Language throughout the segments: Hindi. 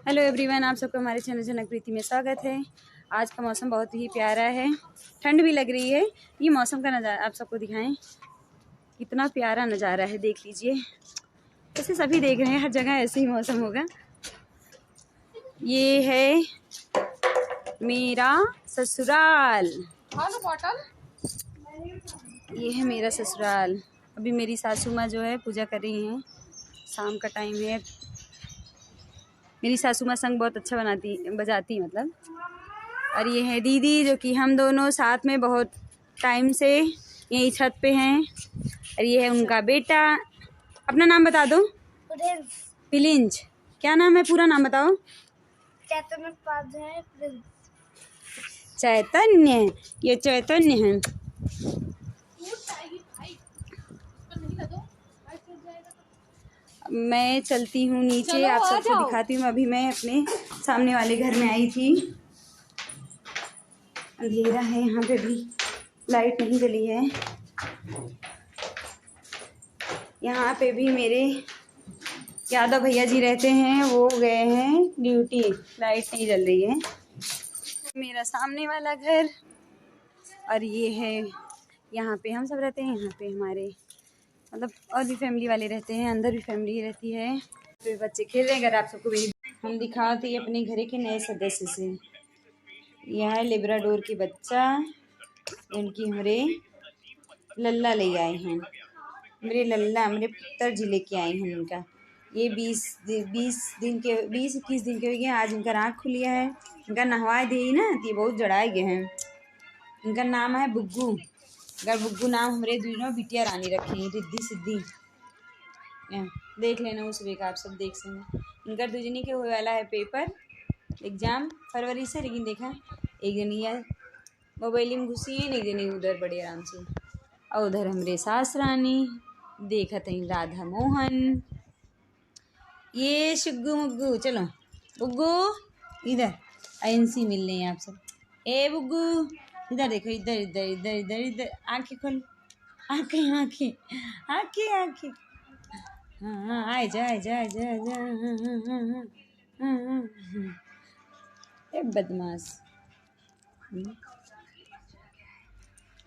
हेलो एवरीवन, आप सबको हमारे चैनल जनक प्रीति में स्वागत है। आज का मौसम बहुत ही प्यारा है, ठंड भी लग रही है। ये मौसम का नज़ारा आप सबको दिखाएं, कितना प्यारा नज़ारा है, देख लीजिए। ऐसे सभी देख रहे हैं, हर जगह ऐसे ही मौसम होगा। ये है मेरा ससुराल, ये है मेरा ससुराल। अभी मेरी सासू माँ जो है पूजा कर रही हैं, शाम का टाइम है। मेरी सासू माँ संग बहुत अच्छा बजाती मतलब। और ये है दीदी, जो कि हम दोनों साथ में बहुत टाइम से यही छत पे हैं। और ये है उनका बेटा। अपना नाम बता दो। प्रिंस। क्या नाम है, पूरा नाम बताओ। चैतन्य। ये चैतन्य है। मैं चलती हूँ नीचे, आप सबको दिखाती हूँ। अभी मैं अपने सामने वाले घर में आई थी। अंधेरा है, यहाँ पे भी लाइट नहीं जली है। यहाँ पे भी मेरे यादव भैया जी रहते हैं, वो गए हैं ड्यूटी, लाइट नहीं जल रही है। मेरा सामने वाला घर, और ये है यहाँ पे हम सब रहते हैं। यहाँ पे हमारे मतलब और भी फैमिली वाले रहते हैं, अंदर भी फैमिली रहती है। तो बच्चे खेल रहे हैं। अगर आप सबको हम दिखाते हैं अपने घर के नए सदस्य से। यह है लेब्राडोर की बच्चा, उनकी हमारे लल्ला ले आए हैं। मेरे लल्ला, मेरे पुत्र जी लेके आए हैं उनका। ये 20-21 दिन के हो गए। आज इनका आँख खुलिया है। इनका नहवा दी ना, तो ये बहुत जड़ाए गए हैं। इनका नाम है बुग्गू। अगर बुग्गू नाम हमारे दोनों बिटिया रानी रखी है, रिद्धि सिद्धि। देख लेना उस वे का, आप सब देख सकते। इनका दूजनी के हुए वाला है पेपर एग्जाम फरवरी से। लेकिन देखा एक दिन ये मोबाइल में घुसी है, एक दिन उधर बड़े आराम से। और उधर हमारे सास रानी देखत हैं, राधा मोहन। ये शुग्गू मुग्गू, चलो बुग्गू इधर आयंसी मिल रही हैं आप सब। ए बुग्गू इधर देखो, इधर इधर इधर इधर इधर, आंखें खोल, आंखें आंखें आंखें आंखें। हाँ आए जा आए जा आए जा आए जा। ए बदमाश,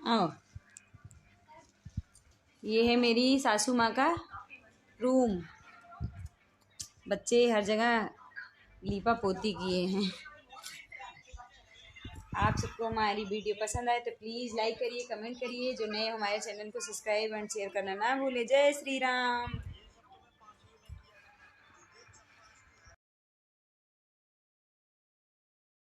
आओ। ये है मेरी सासू माँ का रूम। बच्चे हर जगह लीपा पोती किए हैं। आप सबको हमारी वीडियो पसंद आए तो प्लीज़ लाइक करिए, कमेंट करिए। जो नए हमारे चैनल को सब्सक्राइब एंड शेयर करना ना भूले। जय श्री राम।